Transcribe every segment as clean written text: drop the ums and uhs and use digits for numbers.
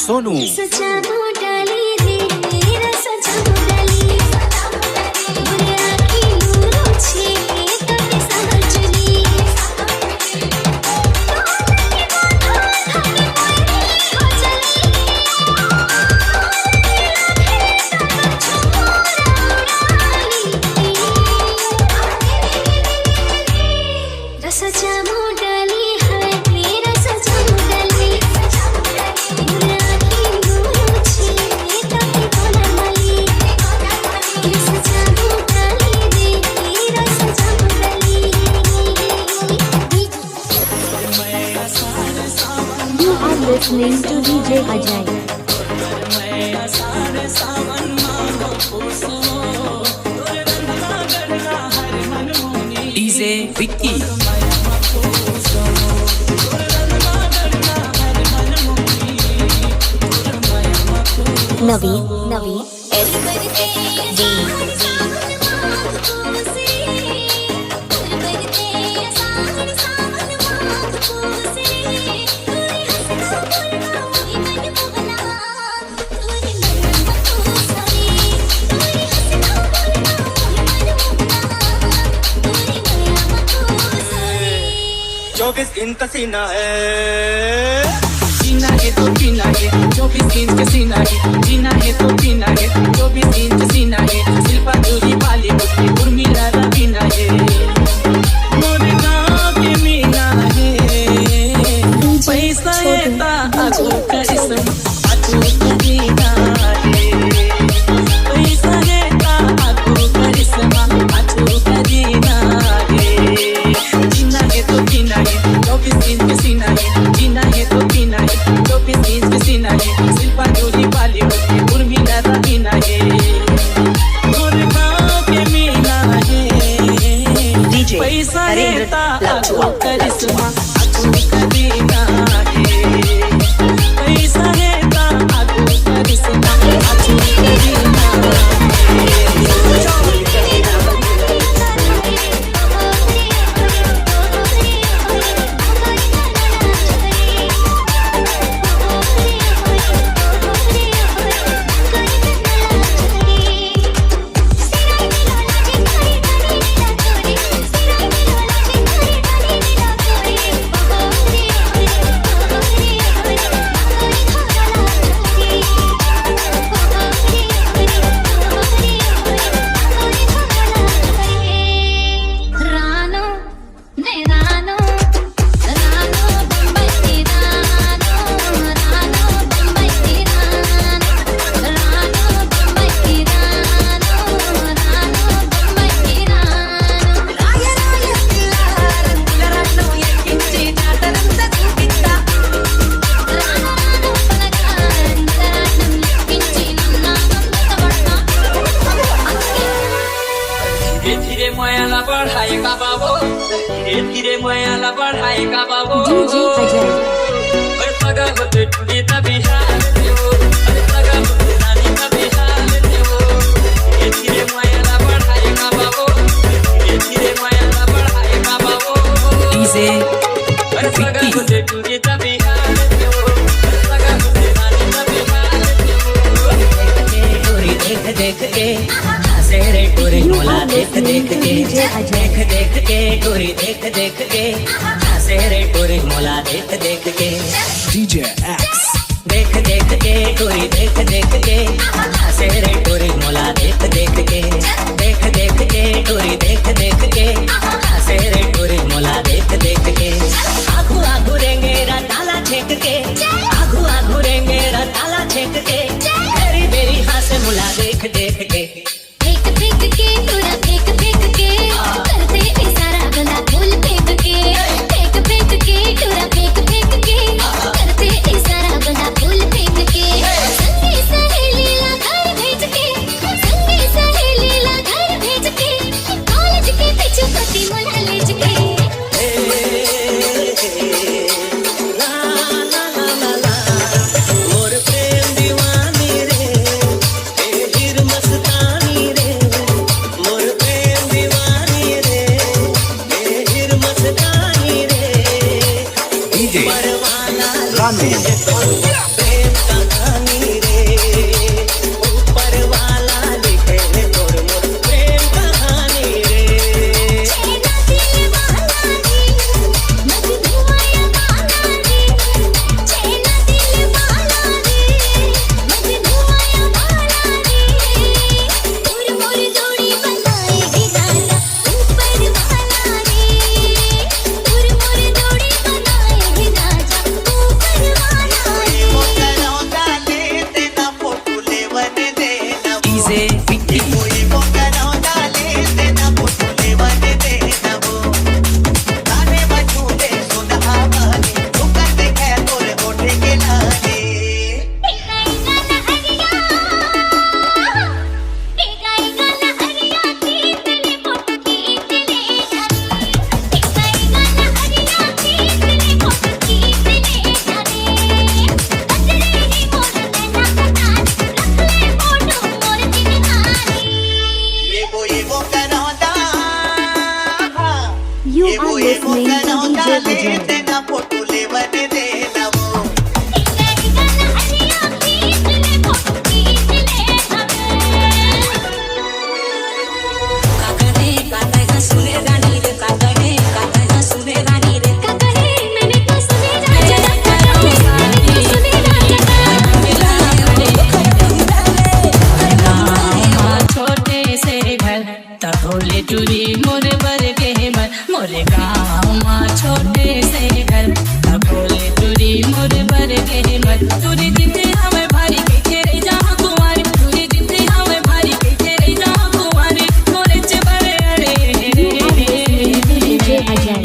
Sonu listening to DJ Ajay. DJ Vicky. Navi S D दिन का सीना है, जीना है तो पीना है, 24 इंच का सीना है, जीना है तो पीना है, 24 इंच सीना है, शिल्पा जोरी बॉलीवुड उर्मिला रवीना है, मोरे गाँव के मीना है, पैसा है ता आजू करिश्मा आजू करीना है, पैसा है ता आजू करिश्मा आजू करीना है, जीना है तो पीना है, 24 इंच का सीना है, जीना है तो पीना है, 24 इंच का सीना है, शिल्पा जोरी बॉलीवुड उर्मिला रवीना है, मोरे गाँव के मीना है, पैसा है ता आजू करिश्मा आजू करीना है, पैसा है ता आजू करिश्मा आजू करीना है। मायाला बढ़ाएगा बाबू धीरे धीरे मायाला बढ़ाएगा बाबू DJ अजय अरे पगा होते टूटे तभी हाल देवो अरे पगा होते रानी तभी हाल देवो धीरे धीरे मायाला बढ़ाएगा बाबू धीरे धीरे मायाला बढ़ाएगा बाबू डीजे अरे पगा होते टूटे तभी हाल देवो अरे पगा होते रानी तभी हाल देवो टोरी देख देख के हंसे रे टोरी मोला देख देख के देख देख के टोरी देख देख के हंसे रे टोरी मोला देख देख के DJ X. देख देख के टोरी देख देख के हंसे रे टोरी मोला देख देख के देख देख के टोरी देख देख के हंसे रे टोरी मोला देख देख के आगू आगू रेंगे रा ताला छेक के आगू आगू रेंगे रा ताला छेक के मेरी मेरी हंस मुला देख देख के फेंक फेंक के तोरा फेंक फेंक के करते इशारा गला खोल फेंक के फेंक फेंक के तोरा फेंक फेंक के करते इशारा गला खोल फेंक के संगी सहेली ला घर भेज के संगी सहेली ला घर भेज के कॉलेज के पीछे पति मोला लेज के ला ला ला ला ला मोर प्रेम दीवानी रे ए हिर मस्तानी रे मोर प्रेम दीवानी रे ए हिर मस्तानी रे DJ परवाना Rami. प्रेम कहानी रे ऊपर वाला लिखे है तोर मोर प्रेम कहानी रे छेना दिल वाला रे मत धुआया वाला रे छेना दिल वाला रे मत धुआया वाला रे मोर मोर जोड़ी बनाएगी राजा ऊपर वाला रे मोर मोर जोड़ी बनाएगी राजा ऊपर वाला रे DJ Vicky You are listening to DJ Ajay छोटे से घर तकोले चूरी मोर बर के मन मोरे गाँव माँ छोटे से घर तकोले चूरी मोर बर के मन चूरी जितने हमें भारी के रे जहाँ कुंवारी चूरी जितने हमें भारी के रे जहाँ कुंवारी मोरे चबरे अरे DJ Ajay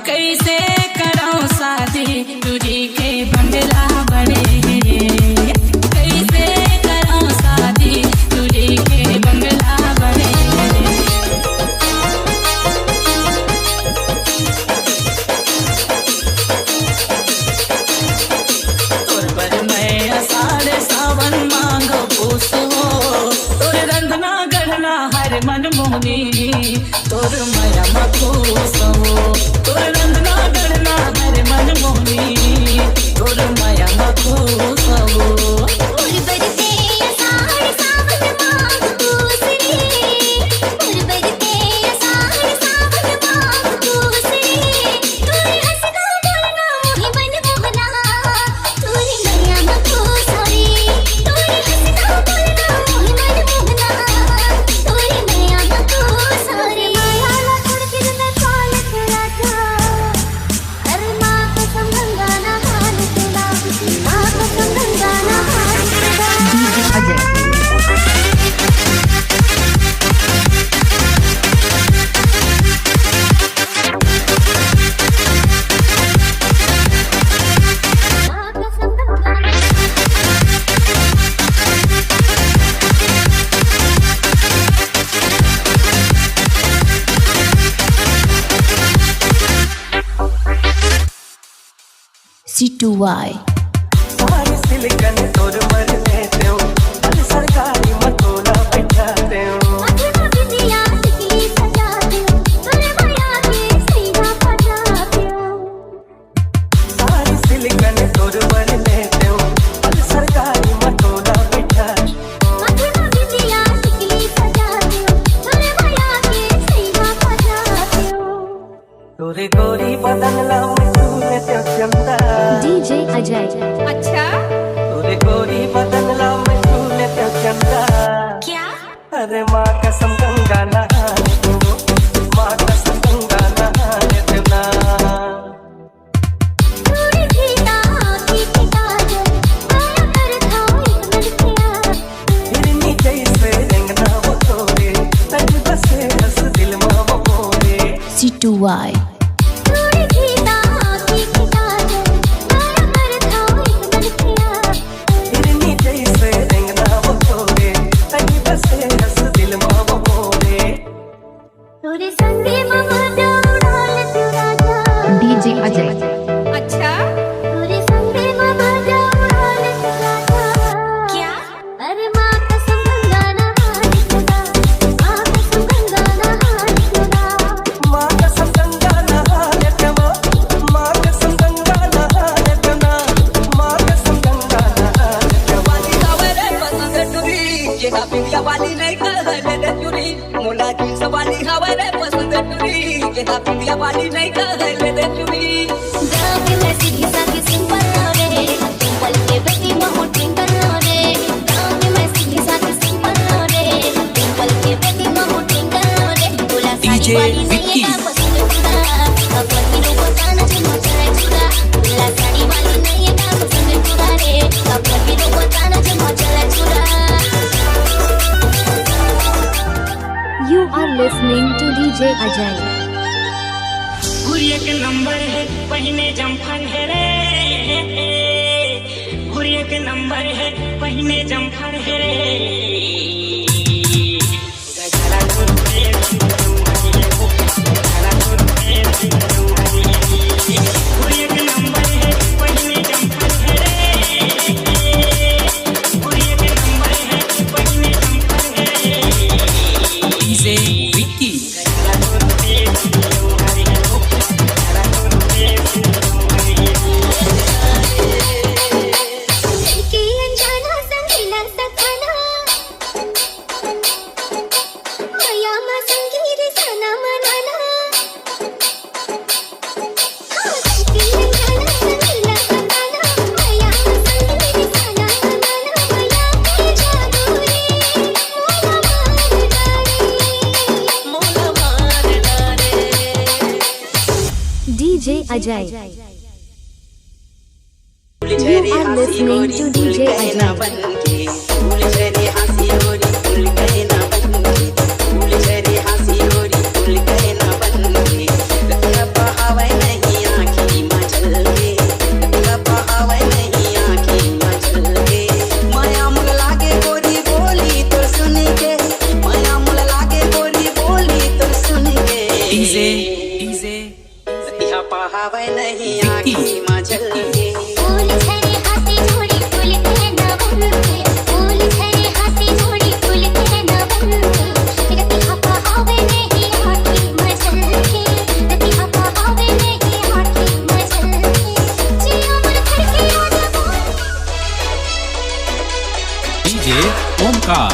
कैसे कराऊं शादी चूरी के बंगला बड़े कैसे कराऊं शादी चूरी के बंगला बड़े तोर पर मैं आषाढ़ सावन मांगो पूस हो तोर रंधना गढ़ना हर मन मोहनी तोर माया मखूस हो तोर रंधना गढ़ना हर मन मोहनी तोर माया मखूस हो उर बरते आषाढ़ सावन माघ पूस रे उर बरते आषाढ़ सावन माघ पूस रे तोरे हंसना बोलना मोहि मन मोहना तोरे नैया मखूस रे तोरे हंसना बोलना मोहि मन मोहना तोरे नैया मखूस रे माया ला थोड़ के मैं कॉल करा था अरे माँ कसम गंगा ना हाल तेरा माँ कसम C2Y. सारी सिलिकन तोर मर लेते हो सरकारी मतोला बैठाते हो माथे में बिंदिया टिकली सजाते हो तोरे भैया के सीधा पटाते हो सारी सिलिकन तोर मर लेते हो सरकारी मतोला बैठाते हो माथे में बिंदिया टिकली सजाते हो तोरे भैया के सीधा पटाते हो तोरे गोरी बदन ला मैं तूने ते चंदा DJ Ajay. अच्छा तोरे गोरी बदन ला मैं तूने ते चंदा क्या अरे माँ कसम गंगा नहाने तू माँ कसम गंगा नहाने तू ना थोड़ी सी ताकी की काजल आया कर था एक लड़किया हिरनी जैसे रंगना वो तोरे तज बसे हंस दिल माँ वो मोरे C2Y. थोड़ी सी ताकी की काजल आया कर था एक लड़किया हिरनी जैसे रंगना वो तोरे तज बसे हंस दिल माँ वो मोरे तोरे संगे मामा उड़ाल तू राजा DJ Ajay. अच्छा तोरे संगे मामा उड़ाल तू राजा क्या अरे माँ कसम गंगा नहाने खुदा माँ कसम गंगा नहाने खुदा माँ कसम गंगा नहाने तू माँ कसम गंगा नहाने तू ना माँ कसम गंगा नहाने तू वाली हवारे पसंद टुरी ये ना पिंडिया वाली नहीं कहले दे चुरी मोला की सवाली हवारे पसंद टुरी ये ना पिंडिया वाली नहीं कहले दे चुरी गाँव में सीधी सादी सिंपल रे सिंपल के बेटी महू टिंकल रे गाँव में सीधी सादी सिंपल रे सिंपल के बेटी महू टिंकल रे बोला साड़ी वाली नहीं है पसंद खुदा अपन हीरो को जाना चुमा चला चुरा बोला साड़ी वाली नहीं है पसंद खुदा रे अपन हीरो को जाना चुमा चला चुरा You are listening to DJ Ajay. गुड़िया के नंबर है पहिने जम्फर है रे गुड़िया के नंबर है पहिने जम्फर है रे गजरा गुड़े गुड़िया के नंबर है पहिने जम्फर है रे गुड़िया के नंबर है पहिने जम्फर है रे डीजे विक्की के अनजाना संगीला सखाना भैया माँ संगीत सना मनाना के अनजाना संगीला सखाना भैया माँ संगीत सना मनाना भैया के जादू रे मोला मार डाले DJ Ajay. You are listening to DJ Ajay. पहावे नहीं आखी मचल के फूल झरे हाथी जोड़ी फूल कहना बन के फूल झरे हाथी जोड़ी फूल कहना बन के रति हवा आवे नहीं आखी मचल के रति हवा आवे नहीं आखी मचल के जिया मन खड़के आजा DJ Omkar.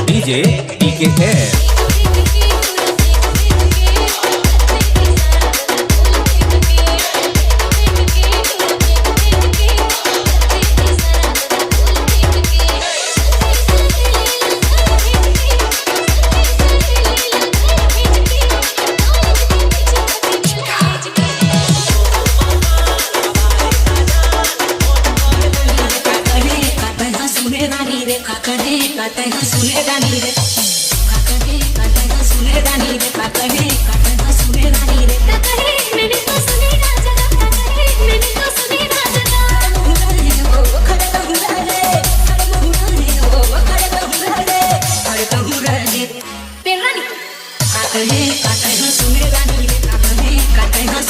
DJ PKF. सुने रानी रे काकरे काते सुने रानी रे काकरे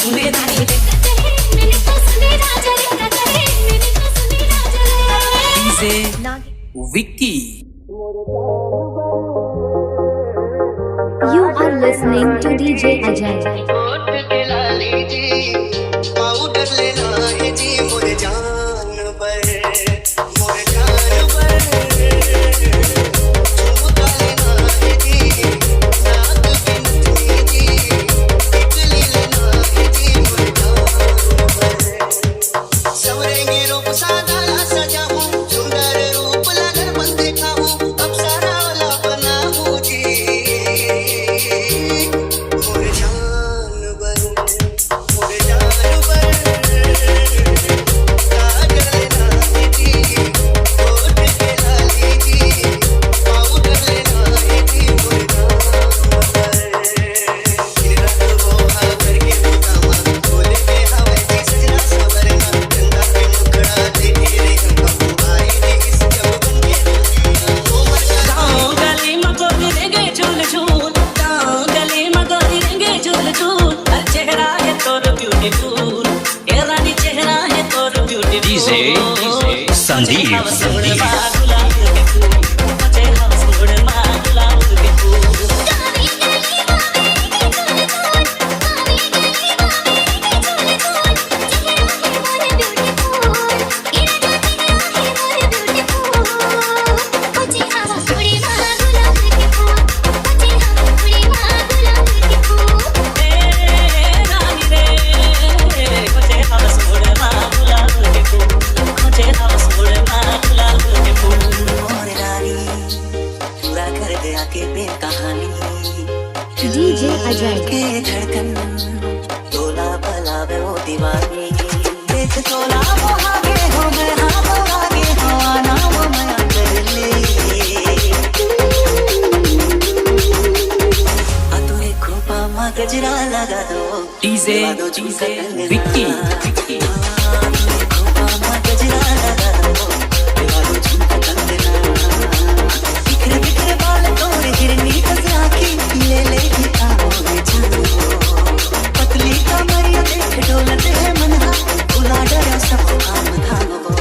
सुने रानी रे मैंने तो सुने राजा रे मैंने तो सुने राजा रे DJ Vicky You are listening to DJ Ajay. होठ के लाली जी पाउडर लेना है जी मोरे जान पर मोरे जान पर झुमका लेना है जी नाक बिंदी जी टिकली लेना है जी मोरे जान पर सवरेंगे रूप सादा सजाऊं सुंदर रूप लागर बन देखाऊं अब सारा वाला बना हूँ जी मोरे जान पर मोरे जान पर काजल लेना है जी होठ के लाली जी पाउडर लेना है जी मोरे जान पर रंग वो हाकर के बुतामा बोले के हवे जी सजना सवरना चंदा के मुखड़ा देखे रे हमको आए रे इस जौवन के वो मर गाँव गली में गोरी रेंगे झूल झूल गाँव गली में गोरी रेंगे झूल झूल हर चेहरा है तोर ब्यूटीफुल ए रानी चेहरा है तोर ब्यूटीफुल डीजे संदीप मोरे रानी पूरा कर दे आके प्रेम कहानी DJ Ajay. के धड़कन तोला पलावे वो दीवानी देख तोला वो आगे हो मैं हाँ वो आगे हो आना वो मैं कर ले आ तू एक खोपा माँ गजरा लगा दो डीजे लगा दो झुमका कंगना। विक्की आ तू एक खोपा माँ गजरा लगा दो लगा दो झुमका कंगना। बिखरे बिखरे बाल तोरे हिरनी कस आँखी ले लेगी आओगे जानो पतली कमरिया देख डोलते है मनहा भुला डरा सब काम धाम हो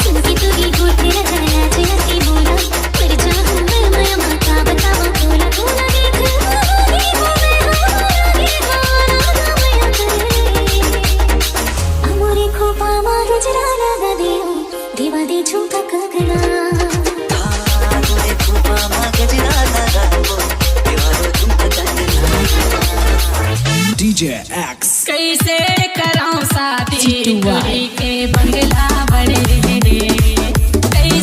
सुन के तू ही हो तेरा जाना जया की बोला पर जाऊं मैं माता बतावा तोला तोला देख ही हो मैं हमारा मैं करे अमोरे खोपा मां गजरा लगा दियो दीवा दे झुमका कंगना तोरे खोपा माँ गजरा लगा दो दीवारों झुमका कंगना। कैसे